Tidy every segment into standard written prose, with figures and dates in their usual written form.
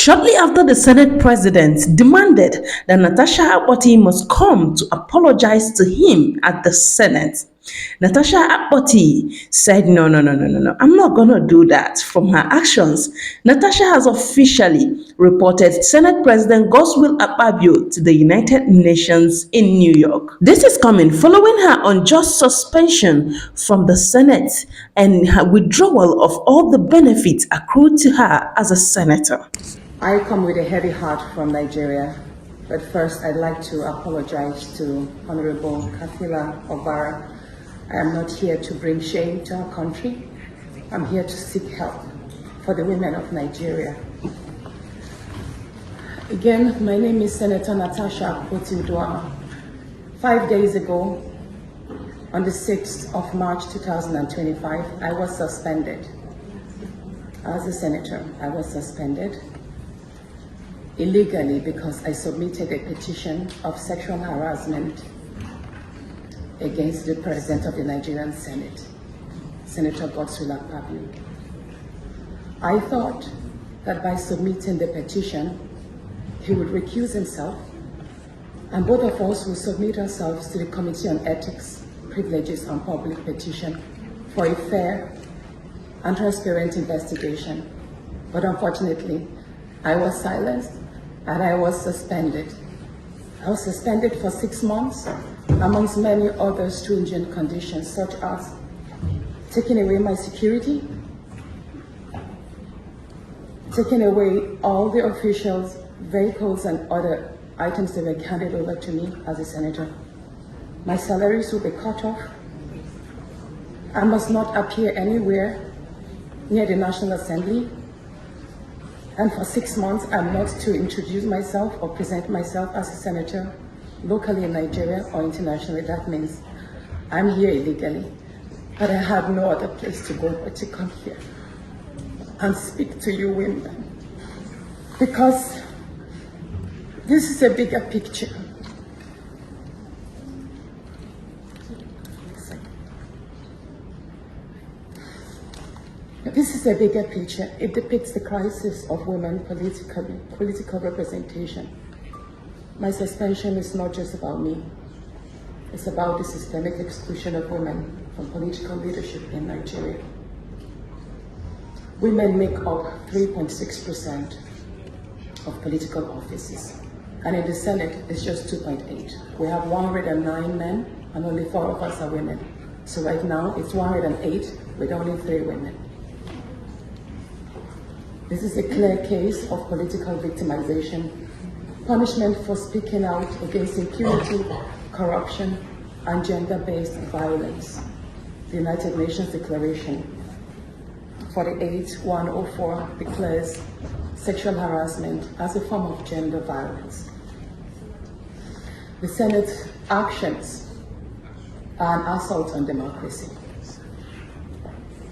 shortly after the Senate president demanded that Natasha Akpoti must come to apologize to him at the Senate. Natasha Akpoti said, no, I'm not going to do that. From her actions, Natasha has officially reported Senate President Godswill Akpabio to the United Nations in New York. This is coming following her unjust suspension from the Senate and her withdrawal of all the benefits accrued to her as a senator. I come with a heavy heart from Nigeria, but first I'd like to apologize to Honorable Kafila Obara. I am not here to bring shame to our country. I'm here to seek help for the women of Nigeria. Again, my name is Senator Natasha Akpoti. 5 days ago, on the 6th of March 2025, I was suspended. As a senator, I was suspended illegally because I submitted a petition of sexual harassment against the President of the Nigerian Senate, Senator Godswill Akpabio. I thought that by submitting the petition, he would recuse himself, and both of us will submit ourselves to the Committee on Ethics, Privileges and Public Petition for a fair and transparent investigation. But unfortunately, I was silenced and I was suspended. I was suspended for 6 months, amongst many other stringent conditions, such as taking away my security, taking away all the officials, vehicles, and other items that were handed over to me as a senator. My salaries will be cut off. I must not appear anywhere near the National Assembly. And for 6 months, I'm not to introduce myself or present myself as a senator locally in Nigeria or internationally. That means I'm here illegally, but I have no other place to go but to come here and speak to you women, because this is a bigger picture. This is a bigger picture. It depicts the crisis of women political representation. My suspension is not just about me. It's about the systemic exclusion of women from political leadership in Nigeria. Women make up 3.6% of political offices, and in the Senate, it's just 2.8. We have 109 men, and only 4 of us are women. So right now, it's 108 with only 3 women. This is a clear case of political victimization, punishment for speaking out against impunity, corruption, and gender-based violence. The United Nations Declaration 48104 declares sexual harassment as a form of gender violence. The Senate's actions are an assault on democracy.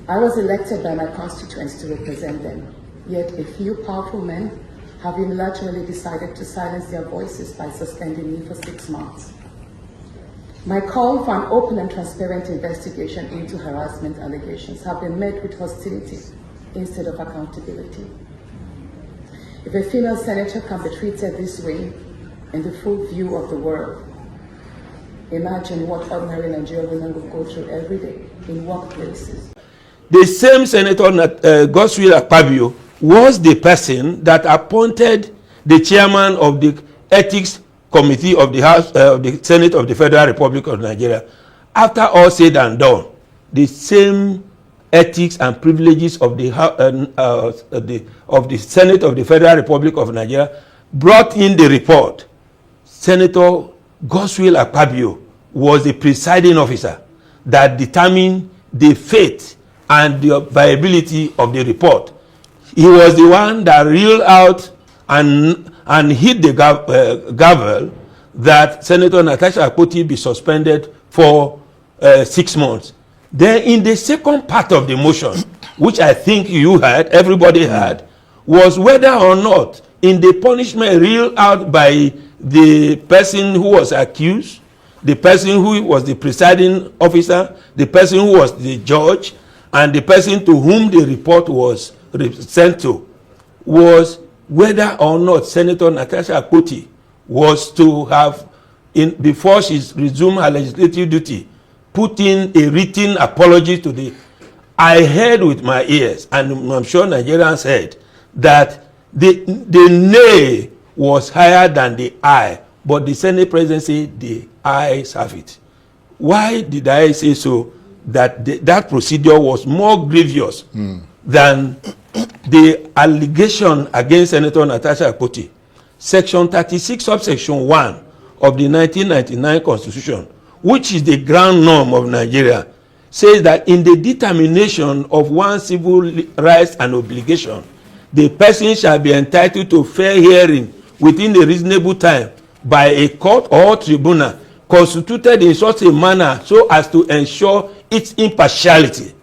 I was elected by my constituents to represent them, yet a few powerful men have unilaterally decided to silence their voices by suspending me for 6 months. My call for an open and transparent investigation into harassment allegations have been met with hostility instead of accountability. If a female senator can be treated this way in the full view of the world, imagine what ordinary Nigerian women will go through every day in workplaces. The same Senator Godswill Akpabio was the person that appointed the chairman of the Ethics Committee of the House of the Senate of the Federal Republic of Nigeria. After all said and done, the same ethics and privileges of the Senate of the Federal Republic of Nigeria brought in the report. Senator Godswill Akpabio was the presiding officer that determined the fate and the viability of the report. He was the one that reeled out and hit the gavel that Senator Natasha Akpoti be suspended for 6 months. Then in the second part of the motion, which I think you had, everybody had, was whether or not in the punishment reeled out by the person who was accused, the person who was the presiding officer, the person who was the judge, and the person to whom the report was sent to, was whether or not Senator Natasha Akpoti was to have, before she resumed her legislative duty, put in a written apology to the. I heard with my ears, and I'm sure Nigerians heard, that the nay was higher than the I, but the Senate presidency, the ayes have it. Why did I say so? That that procedure was more grievous than the allegation against Senator Natasha Akpoti. Section 36, subsection 1 of the 1999 Constitution, which is the ground norm of Nigeria, says that in the determination of one's civil rights and obligation, the person shall be entitled to fair hearing within a reasonable time by a court or tribunal constituted in such a manner so as to ensure its impartiality.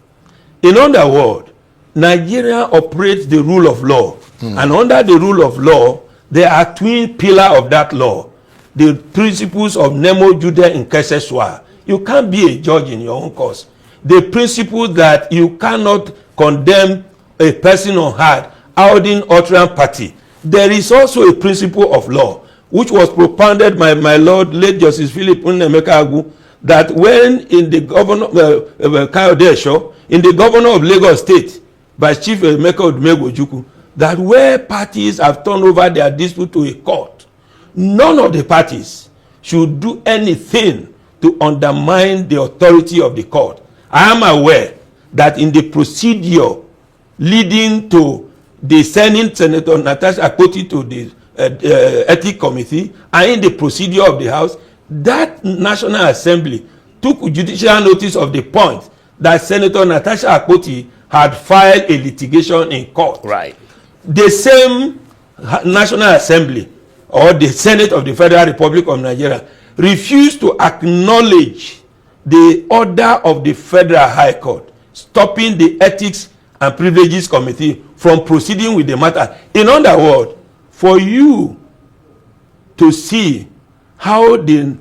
In other words, Nigeria operates the rule of law, and under the rule of law, there are twin pillars of that law. The principles of nemo jude in casu sua. You can't be a judge in your own cause. The principle that you cannot condemn a person on hard holding utterance party. There is also a principle of law which was propounded by my Lord late Justice Philip Nnemeka Agu, that when in the governor in the governor of Lagos State by Chief Emeka Odumegwu, that where parties have turned over their dispute to a court, none of the parties should do anything to undermine the authority of the court. I am aware that in the procedure leading to the sending Senator Natasha Akpoti to the Ethics Committee and in the procedure of the House, that National Assembly took judicial notice of the point that Senator Natasha Akpoti had filed a litigation in court. Right. The same National Assembly or the Senate of the Federal Republic of Nigeria refused to acknowledge the order of the Federal High Court stopping the Ethics and Privileges Committee from proceeding with the matter. In other words, for you to see how the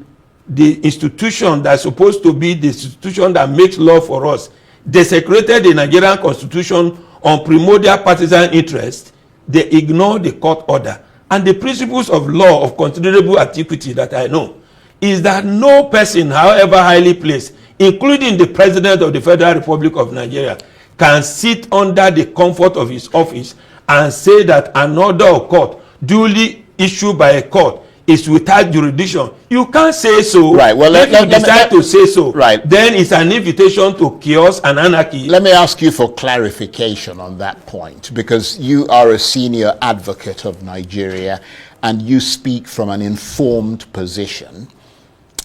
institution that's supposed to be the institution that makes law for us desecrated the Nigerian Constitution on primordial partisan interest, they ignore the court order. And the principles of law of considerable antiquity that I know is that no person, however highly placed, including the President of the Federal Republic of Nigeria, can sit under the comfort of his office and say that an order of court duly issued by a court is without jurisdiction. You can't say so. Right. Well, if you decide to say so, right, then it's an invitation to chaos and anarchy. Let me ask you for clarification on that point, because you are a senior advocate of Nigeria and you speak from an informed position.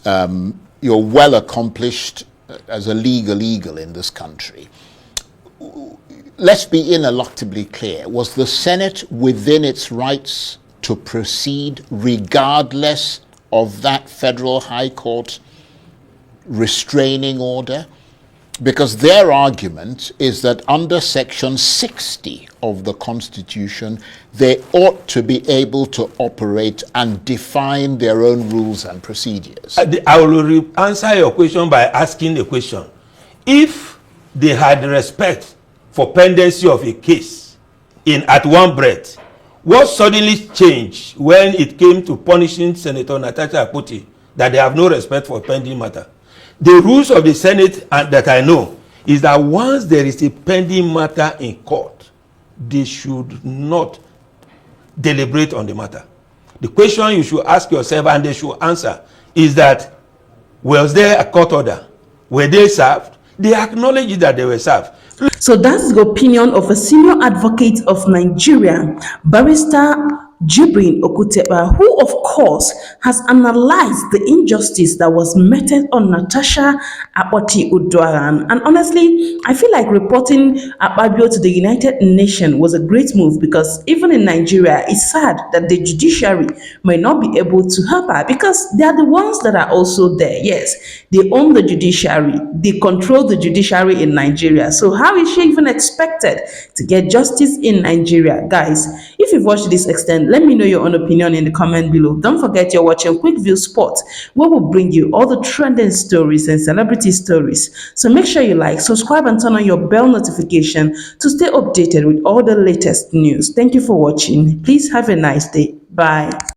You're well accomplished as a legal eagle in this country. Let's be ineluctably clear. Was the Senate within its rights to proceed regardless of that Federal High Court restraining order? Because their argument is that under Section 60 of the Constitution, they ought to be able to operate and define their own rules and procedures. I will answer your question by asking the question. If they had respect for pendency of a case at one breath, what suddenly changed when it came to punishing Senator Natasha Akpoti that they have no respect for pending matter? The rules of the Senate that I know is that once there is a pending matter in court, they should not deliberate on the matter. The question you should ask yourself, and they should answer, is that was there a court order? Were they served? They acknowledge that they were served. So that's the opinion of a senior advocate of Nigeria, Barrister Jibrin Okutepa, who of course has analyzed the injustice that was meted on Natasha Akpoti Uduaghan. And honestly, I feel like reporting Akpabio to the United Nations was a great move, because even in Nigeria, it's sad that the judiciary may not be able to help her, because they are the ones that are also there. Yes, they own the judiciary, they control the judiciary in Nigeria. So how is she even expected to get justice in Nigeria? Guys, if you've watched this extended then let me know your own opinion in the comment below. Don't forget you're watching Quick View Sport, where we'll bring you all the trending stories and celebrity stories. So make sure you like, subscribe, and turn on your bell notification to stay updated with all the latest news. Thank you for watching. Please have a nice day. Bye.